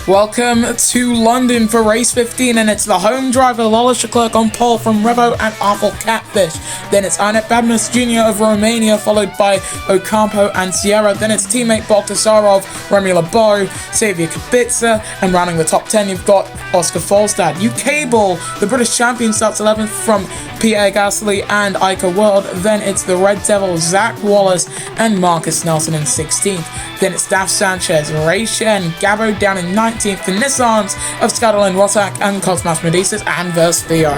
Welcome to London for race 15, and it's the home driver Lala Leclerc on pole from Revo and R15 Catfish. Then it's Arnett Babnas Jr. of Romania, followed by Ocampo and Sierra. Then it's teammate Bogdasarov, Remy LeBeau, Xavier Kubica, and rounding the top 10 you've got Oscar Folstad. UK Ball, the British champion, starts 11th from Pierre Gasly and Ica World. Then it's the Red Devil, Zach Wallace and Marcus Nelson in 16th. Then it's Daf Sanchez, Ray Shen, Gabo down in 19th. The Nissans of Scotland, Rotak and Cosmas Medicis and Versfio.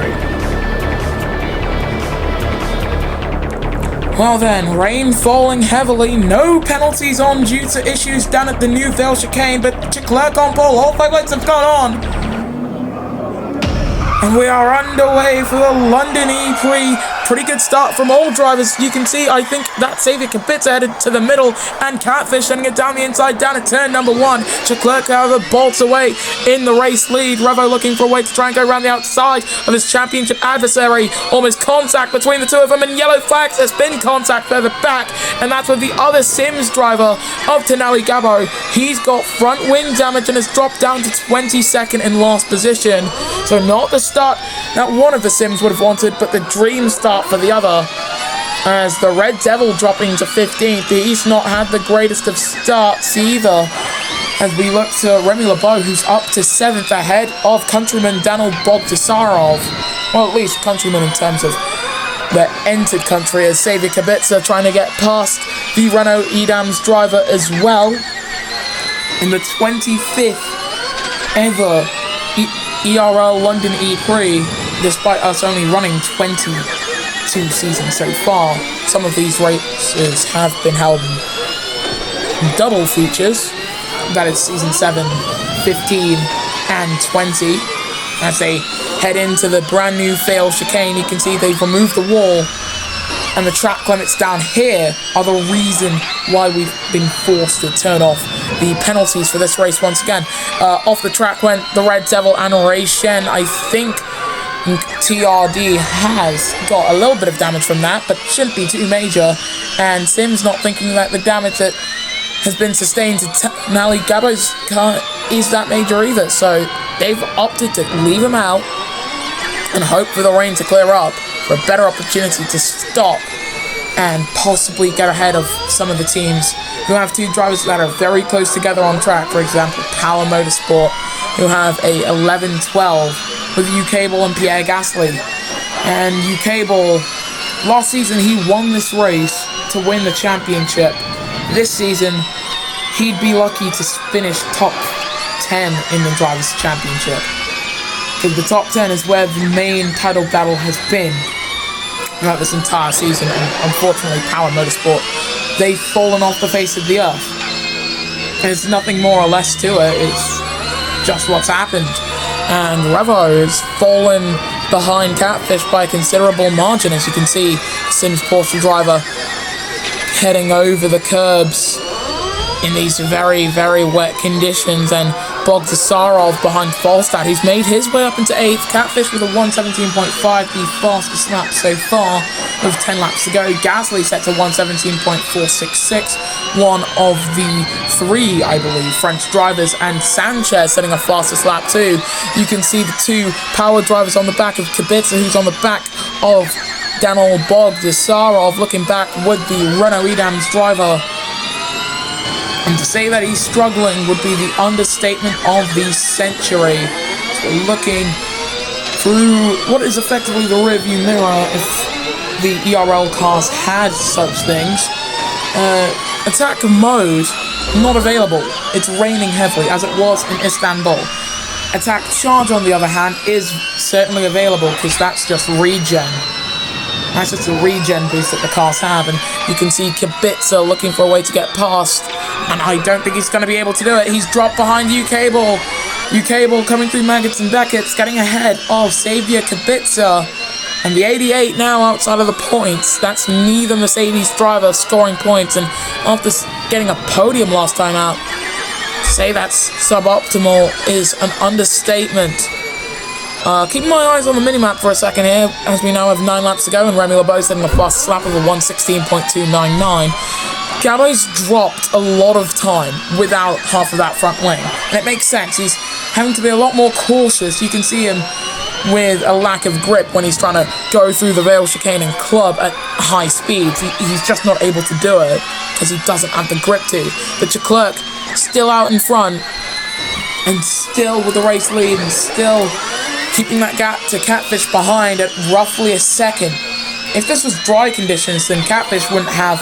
Well then, rain falling heavily, no penalties on due to issues down at the New Vale chicane, but Leclerc on pole, all 5 lights have gone on. And we are underway for the London E3. Pretty good start from all drivers. You can see, I think that Xavier Kubica headed to the middle, and Catfish sending it down the inside, down at turn number 1. Leclerc, however, bolts away in the race lead. Revo looking for a way to try and go around the outside of his championship adversary. Almost contact between the two of them, and yellow flags. There's been contact further back, and that's with the other Sims driver of Tenali Gabo. He's got front wing damage and has dropped down to 22nd in last position. So not the start that one of the Sims would have wanted, but the dream start for the other, as the Red Devil dropping to 15th. He's not had the greatest of starts either, as we look to Remy LeBeau, who's up to 7th ahead of countryman Daniel Bogdasarov. Well, at least countryman in terms of the entered country, as Xavier Kubica trying to get past the Renault Edams driver as well in the 25th ever ERL London E3, despite us only running 22 seasons so far. Some of these races have been held in double features, that is season 7, 15 and 20. As they head into the brand new Vale chicane, you can see they've removed the wall, and the track limits down here are the reason why we've been forced to turn off the penalties for this race once again. Off the track went the Red Devil and Ray Shen. I think TRD has got a little bit of damage from that, but shouldn't be too major. And Sims not thinking that the damage that has been sustained to Tenali Gabo's car is that major either. So they've opted to leave him out and hope for the rain to clear up for a better opportunity to stop and possibly get ahead of some of the teams who have two drivers that are very close together on track. For example, Power Motorsport, who have a 11-12 with UK Ball and Pierre Gasly. And UK Ball, last season he won this race to win the championship. This season, he'd be lucky to finish top 10 in the Drivers' Championship, because the top 10 is where the main title battle has been throughout this entire season. And unfortunately, Power Motorsport, they've fallen off the face of the earth. And it's nothing more or less to it, it's just what's happened. And Revo has fallen behind Catfish by a considerable margin, as you can see. Sims Porsche driver heading over the curbs in these very, very wet conditions, and Bogdasarov behind Folstad. He's made his way up into 8th. Catfish with a 117.5, the fastest lap so far, with 10 laps to go. Gasly set to 117.466, one of the 3, I believe, French drivers, and Sanchez setting a fastest lap too. You can see the 2 power drivers on the back of Kubica, who's on the back of Daniel Bogdasarov, looking back with the Renault Edams driver. And to say that he's struggling would be the understatement of the century. So looking through what is effectively the rearview mirror, if the ERL cars had such things. Attack mode, not available. It's raining heavily, as it was in Istanbul. Attack charge, on the other hand, is certainly available, because that's just regen. That's just a regen boost that the cars have, and you can see Kubica looking for a way to get past, and I don't think he's going to be able to do it. He's dropped behind UK Ball. UK Ball coming through Maggots and Beckett's, getting ahead of Xavier Kubica, and the 88 now outside of the points. That's neither Mercedes driver scoring points, and after getting a podium last time out, to say that's suboptimal is an understatement. Keeping my eyes on the minimap for a second here, as we now have 9 laps to go, and Remy LeBeau setting a fastest lap of a 116.299. Gabo's dropped a lot of time without half of that front wing, and it makes sense. He's having to be a lot more cautious. You can see him with a lack of grip when he's trying to go through the rail chicane and club at high speeds. He's just not able to do it because he doesn't have the grip to. But Leclerc still out in front and still with the race lead and still keeping that gap to Catfish behind at roughly a second. If this was dry conditions, then Catfish wouldn't have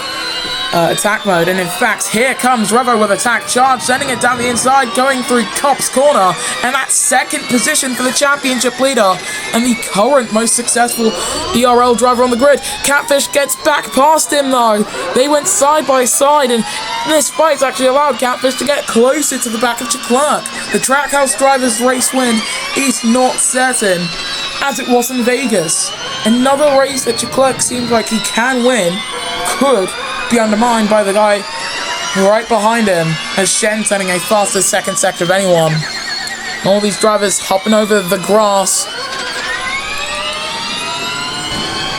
attack mode, and in fact, here comes Revo with attack charge, sending it down the inside, going through Cop's corner, and that second position for the championship leader, and the current most successful ERL driver on the grid. Catfish gets back past him though. They went side by side, and this fight's actually allowed Catfish to get closer to the back of Leclerc. The Trackhouse driver's race win is not certain, as it was in Vegas. Another race that Leclerc seems like he can win could be undermined by the guy right behind him, as Shen sending a fastest second sector of anyone. All these drivers hopping over the grass.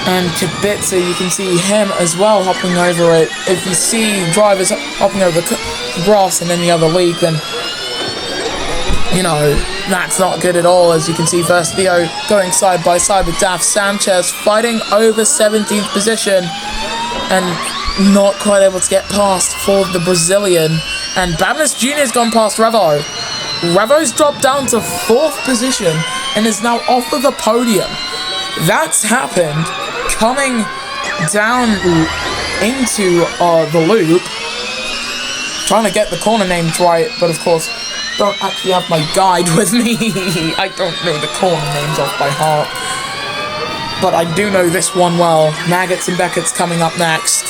And Kubica, you can see him as well hopping over it. If you see drivers hopping over the grass in any other league, then you know, that's not good at all. As you can see, first Theo going side by side with Daf Sanchez, fighting over 17th position and not quite able to get past for the Brazilian. And Babinus Jr. has gone past Revo. Revo's dropped down to 4th position and is now off of the podium. That's happened coming down into the loop. Trying to get the corner names right, but of course, don't actually have my guide with me. I don't know the corner names off by heart. But I do know this one well. Maggots and Beckett's coming up next.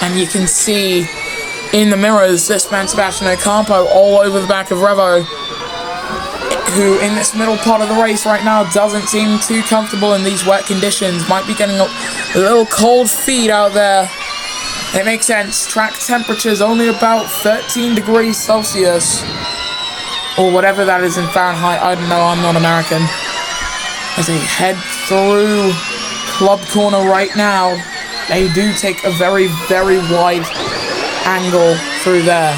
And you can see in the mirrors this man Sebastian Ocampo all over the back of Revo, who in this middle part of the race right now doesn't seem too comfortable in these wet conditions. Might be getting a little cold feet out there. It makes sense. Track temperature's only about 13 degrees Celsius. Or whatever that is in Fahrenheit. I don't know, I'm not American. As they head through Club Corner right now, they do take a very, very wide angle through there.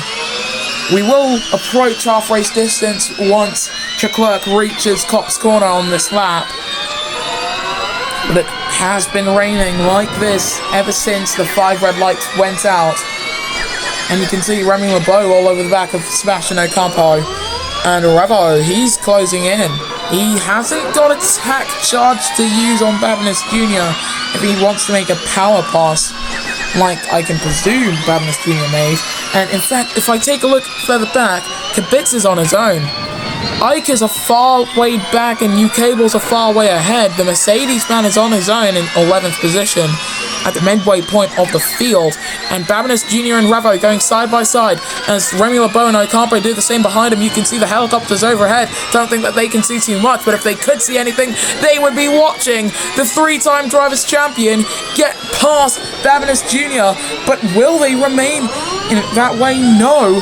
We will approach half race distance once Leclerc reaches Cop's Corner on this lap. But it has been raining like this ever since the 5 red lights went out. And you can see Remy LeBeau all over the back of Sebastian Ocampo. And Revo, he's closing in. He hasn't got attack charge to use on Babinus Jr. if he wants to make a power pass, like I can presume Babinus Jr. made. And in fact, if I take a look further back, Kubica's on his own. Ike is a far way back and Cable's a far way ahead. The Mercedes man is on his own in 11th position at the midway point of the field. And Babinus Jr. and Revo going side by side as Remy LeBeau and Ocampo do the same behind him. You can see the helicopters overhead. Don't think that they can see too much, but if they could see anything, they would be watching the 3-time Drivers' Champion get past Babinus Jr. But will they remain in that way? No,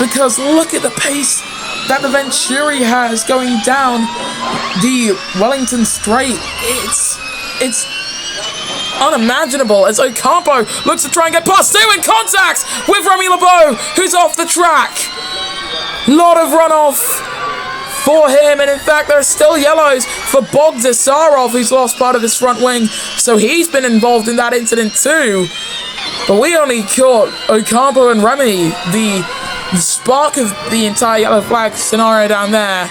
because look at the pace that the Venturi has going down the Wellington Straight. It's unimaginable as Ocampo looks to try and get past. They're in contact with Remy LeBeau, who's off the track. Lot of runoff for him, and in fact there are still yellows for Bogdasarov, who's lost part of his front wing, so he's been involved in that incident too. But we only caught Ocampo and Remy, the spark of the entire yellow flag scenario down there,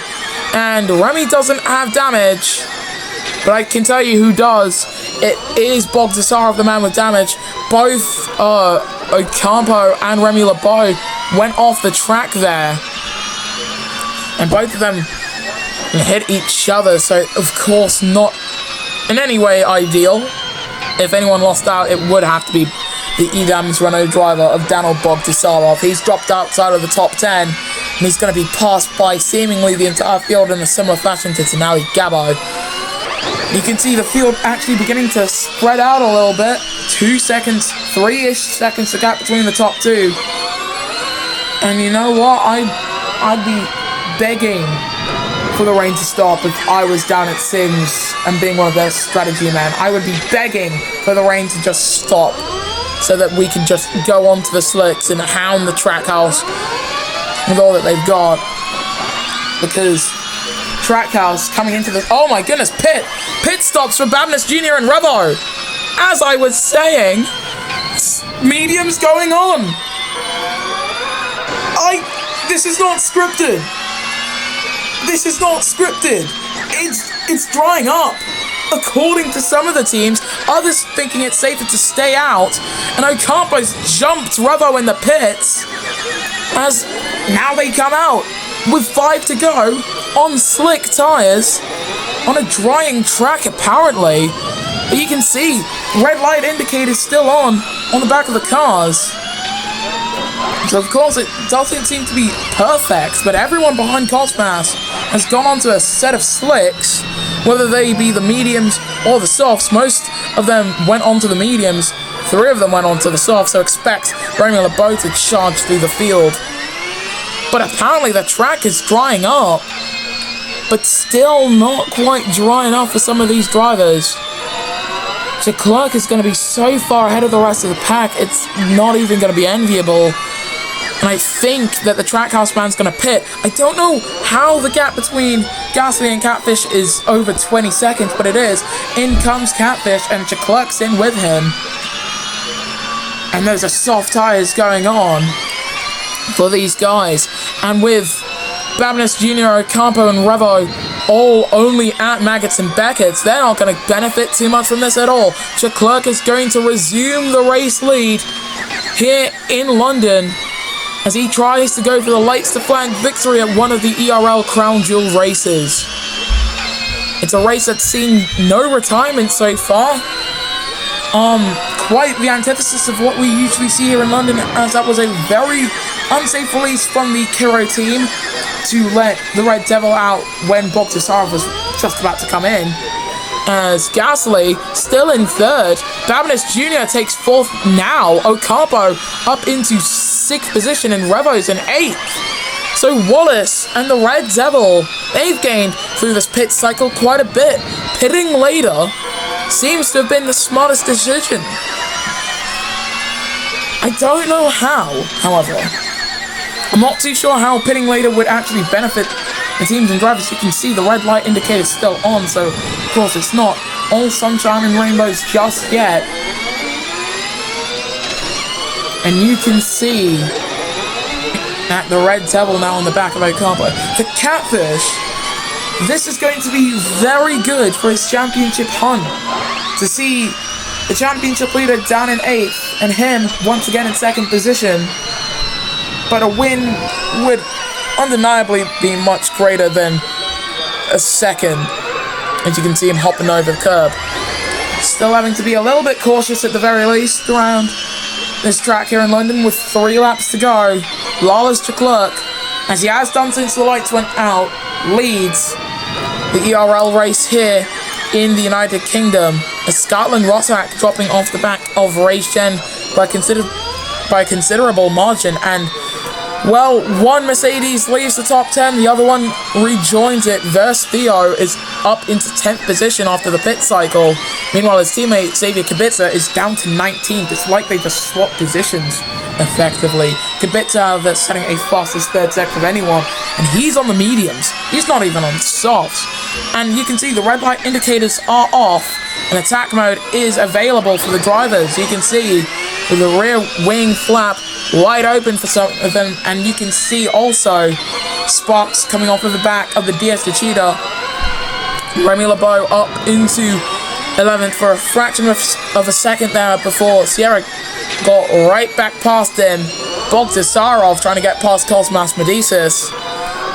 and Remy doesn't have damage, but I can tell you who does. It is Bogdasarov, the man with damage. Both Ocampo and Remy LeBeau went off the track there, and both of them hit each other, so of course not in any way ideal. If anyone lost out, it would have to be the Edams Renault driver of Daniel Bogdasarov. He's dropped outside of the top 10, and he's going to be passed by seemingly the entire field in a similar fashion to Denali Gabo. You can see the field actually beginning to spread out a little bit. 2 seconds, 3-ish seconds the gap between the top two. And you know what? I'd be begging for the rain to stop if I was down at Sims and being one of their strategy men. I would be begging for the rain to just stop. so that we can just go onto the slicks and hound the Trackhouse with all that they've got. Because Trackhouse coming into the... Oh my goodness, pit stops for Babness Jr. and Revo. As I was saying, medium's going on. This is not scripted. This is not scripted. It's drying up. According to some of the teams, others thinking it's safer to stay out, and Ocampo's jumped Revo in the pits, as now they come out with 5 to go on slick tyres on a drying track apparently. But you can see red light indicators still on the back of the cars. So of course it doesn't seem to be perfect, but everyone behind Cosmas has gone onto a set of slicks, whether they be the mediums or the softs. Most of them went onto the mediums, 3 of them went onto the softs, so expect Remy LeBeau to charge through the field. But apparently the track is drying up, but still not quite dry enough for some of these drivers. Leclerc is going to be so far ahead of the rest of the pack, it's not even going to be enviable. And I think that the Trackhouse man's going to pit. I don't know how the gap between Gasly and Catfish is over 20 seconds, but it is. In comes Catfish, and Leclerc's in with him. And there's a soft tyres going on for these guys. And with Babness Jr., Ocampo, and Revo all only at Maggots and Beckett's, they're not going to benefit too much from this at all. Leclerc is going to resume the race lead here in London, as he tries to go for the lights to flag victory at one of the ERL Crown Jewel races. It's a race that's seen no retirement so far. Quite the antithesis of what we usually see here in London, as that was a very unsafe release from the Kiro team to let the Red Devil out when Bogdasarov was just about to come in. As Gasly still in 3rd, Babness Jr. takes 4th now, Ocampo up into 6th position, and Revo's in 8th. So Wallace and the Red Devil, they've gained through this pit cycle quite a bit. Pitting later seems to have been the smartest decision. I don't know how, however. I'm not too sure how pitting later would actually benefit the teams and drivers. You can see the red light indicator is still on, so of course it's not all sunshine and rainbows just yet. And you can see that the Red Devil now on the back of Ocampo. The Catfish, this is going to be very good for his championship hunt. To see the championship leader down in 8th and him once again in 2nd position. But a win would undeniably be much greater than a 2nd. As you can see him hopping over the curb. Still having to be a little bit cautious at the very least around this track here in London with 3 laps to go. Lawless Leclerc, as he has done since the lights went out, leads the ERL race here in the United Kingdom. As Scotland Rossack dropping off the back of Race Gen by a considerable margin, and well, one Mercedes leaves the top 10, the other one rejoins it. Verse Theo is up into 10th position after the pit cycle. Meanwhile, his teammate Xavier Kubica is down to 19th. It's like they just swapped positions effectively. Kubica that's setting a fastest 3rd sector of anyone, and he's on the mediums. He's not even on softs. And you can see the red light indicators are off, and attack mode is available for the drivers. You can see with the rear wing flap wide open for some of them, and you can see also sparks coming off of the back of the DS Cheetah. Remy LeBeau up into 11th for a fraction of a second there before Sierra got right back past him. Bogdasarov trying to get past Cosmas Medicis.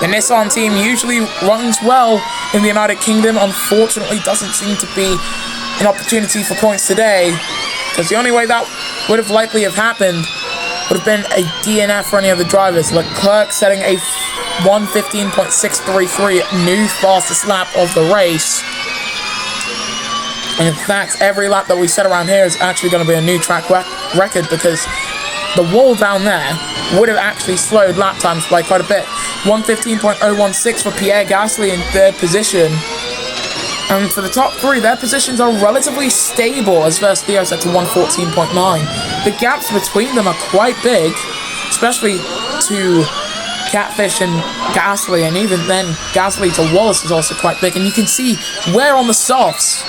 The Nissan team usually runs well in the United Kingdom. Unfortunately, doesn't seem to be an opportunity for points today, because the only way that would have likely have happened would have been a DNF for any of the drivers. Leclerc setting a 1:15.633, new fastest lap of the race. And in fact, every lap that we set around here is actually going to be a new track record, because the wall down there would have actually slowed lap times by quite a bit. 1:15.016 for Pierre Gasly in 3rd position. And for the top three, their positions are relatively stable, as Verse Theo set to 114.9. The gaps between them are quite big, especially to Catfish and Gasly, and even then Gasly to Wallace is also quite big. And you can see where on the softs,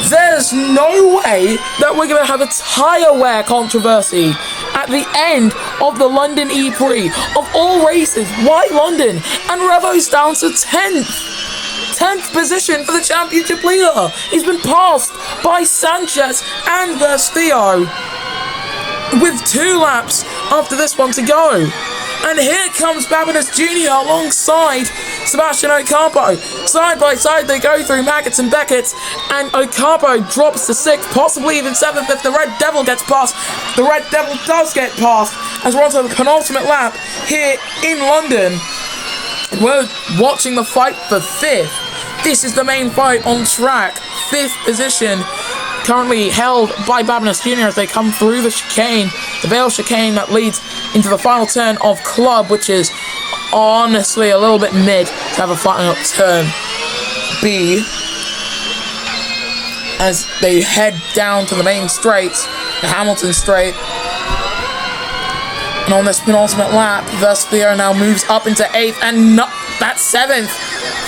there's no way that we're going to have a tyre wear controversy at the end of the London E-Prix. Of all races, why London? And Revo's down to 10th position for the championship leader. He's been passed by Sanchez and Verse Theo with 2 laps after this one to go. And here comes Babinus Jr. alongside Sebastian Ocampo. Side by side they go through Maggots and Beckett, and Ocampo drops to 6th, possibly even 7th if the Red Devil gets past. The Red Devil does get past as we're on to the penultimate lap here in London. We're watching the fight for 5th. This is the main fight on track. 5th position currently held by Babinus Jr. as they come through the chicane, the Vale chicane that leads into the final turn of Club, which is honestly a little bit mid to have a final turn B, as they head down to the main straight, the Hamilton straight. And on this penultimate lap, Verse Theo now moves up into 8th, and that's 7th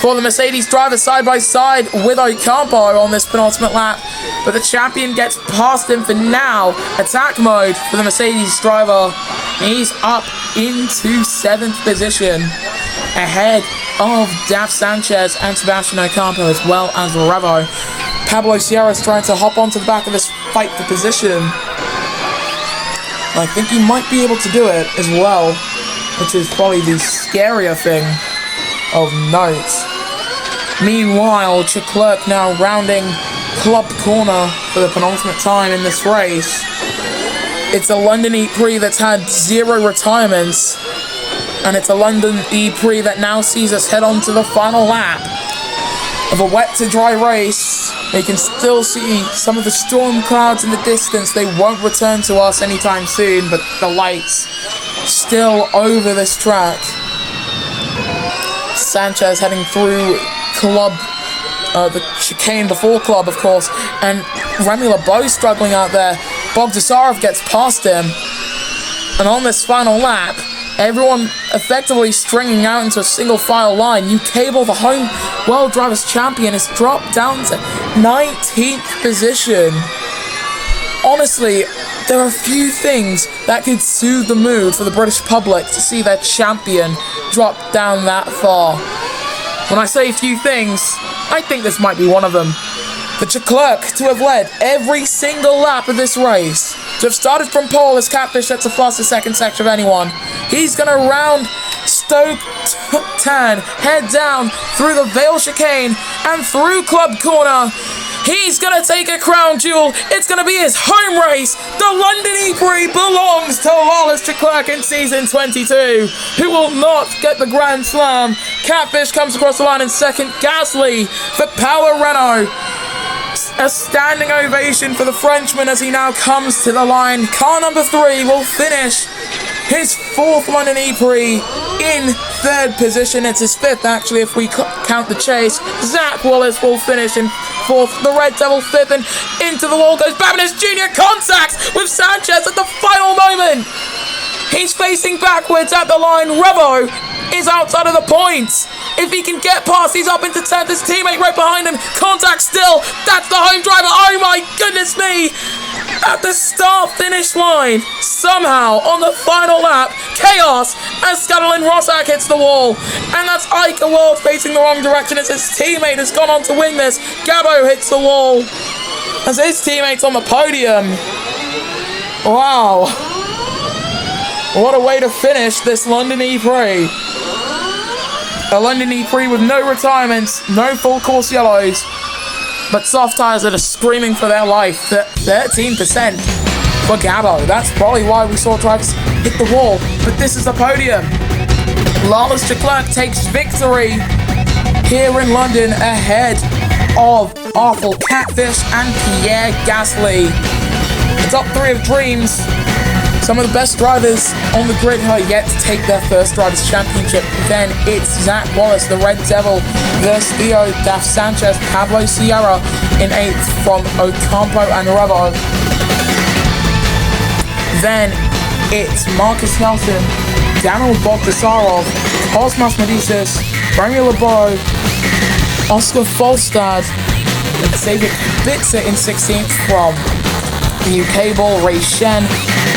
for the Mercedes driver, side by side with Ocampo on this penultimate lap. But the champion gets past him for now. Attack mode for the Mercedes driver. He's up into 7th position, ahead of Daf Sanchez and Sebastian Ocampo, as well as Revo. Pablo Sierra's trying to hop onto the back of this fight for position. I think he might be able to do it as well, which is probably the scarier thing of note. Meanwhile, Leclerc now rounding Club corner for the penultimate time in this race. It's a London E-Prix that's had 0 retirements, and it's a London E-Prix that now sees us head on to the final lap of a wet to dry race. You can still see some of the storm clouds in the distance. They won't return to us anytime soon, but the lights still over this track. Sanchez heading through Club, the chicane before Club, of course, and Remy LeBeau struggling out there. Bogdasarov gets past him, and on this final lap, everyone effectively stringing out into a single file line. You Cable, the home World Drivers Champion, has dropped down to 19th position. Honestly, there are few things that could soothe the mood for the British public to see their champion drop down that far. When I say few things, I think this might be one of them. For Leclerc to have led every single lap of this race, to have started from pole as Catfish sets the fastest second section of anyone. He's going to round Stoke Tan, head down through the Vale chicane and through Club corner. He's going to take a crown jewel. It's going to be his home race. The London E-Prix belongs to Wallace Leclerc in season 22, who will not get the Grand Slam. Catfish comes across the line in second. Gasly for Power Renault. A standing ovation for the Frenchman as he now comes to the line. Car number 3 will finish his 4th London E-Prix in 3rd position. It's his 5th, actually, if we count the chase. Zach Wallace will finish in 4th. The Red Devil 5th, and into the wall goes Babinus Jr. Contacts with Sanchez at the final moment. He's facing backwards at the line. Revo is outside of the points. If he can get past, he's up into 10th. His teammate right behind him. Contact still. That's the home driver. Oh my goodness me. At the start-finish line, somehow, on the final lap, chaos as Scudderlin Rossack hits the wall. And that's Iker World facing the wrong direction as his teammate has gone on to win this. Gabo hits the wall as his teammate's on the podium. Wow. What a way to finish this London E-Prix. A London E-Prix with no retirements, no full course yellows, but soft tyres that are screaming for their life. 13% for Gabo. That's probably why we saw drivers hit the wall. But this is the podium. Wallace Leclerc takes victory here in London ahead of Arthur Catfish and Pierre Gasly. The top 3 of Dreams Some of the best drivers on the grid are yet to take their first Drivers' Championship. Then it's Zach Wallace, the Red Devil, versus Theo, Daf Sanchez, Pablo Sierra in 8th from Ocampo and Revo. Then it's Marcus Nelson, Daniel Bogdasarov, Cosmas Medicis, Remy Laboro, Oscar Folstad, and Xavier Kubica in 16th from the UK Ball, Ray Shen,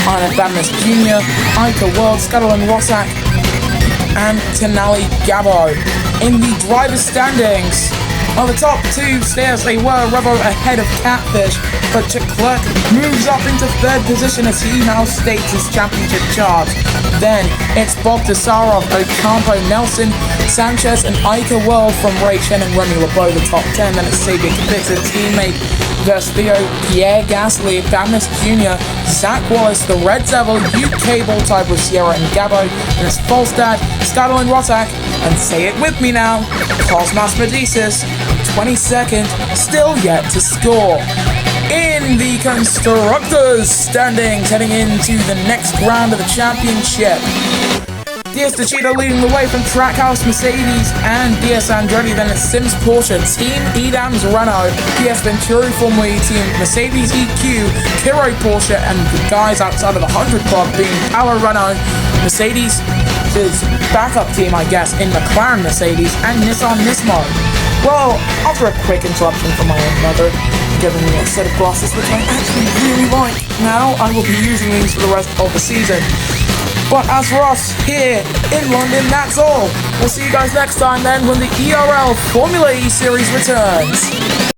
Arnett Badness Jr., Ica World, Scuttlin Rossack, and Tenali Gabo. In the driver's standings, on the top 2 stairs, they were Revo ahead of Catfish, but Leclerc moves up into 3rd position as he now states his championship chart. Then it's Bogdasarov, Ocampo, Nelson, Sanchez, and Ica World from Ray Shen and Remy Lebeau, the top 10. Then it's Xavier Kubica, teammate, versus Theo, Pierre Gasly, Badness Jr., Zach Wallace, the Red Devil, UK Ball tied with Sierra and Gabo. And it's Folstad, Scuttle and Rossack, and say it with me now, Cosmas Medicis, 22nd, still yet to score. In the Constructors standings, heading into the next round of the championship, DS DeCito leading the way from Trackhouse Mercedes and DS Andretti. Then it's Sims Porsche, Team Edams Renault, DS Venturi Formula E Team, Mercedes EQ, Kiro Porsche, and the guys outside of the 100 Club being Power Renault, Mercedes' backup team, I guess, in McLaren Mercedes, and Nissan Nismo. Well, after a quick interruption from my own mother, giving me a set of glasses which I actually really like, now I will be using these for the rest of the season. But as for us here in London, that's all. We'll see you guys next time then when the ERL Formula E Series returns.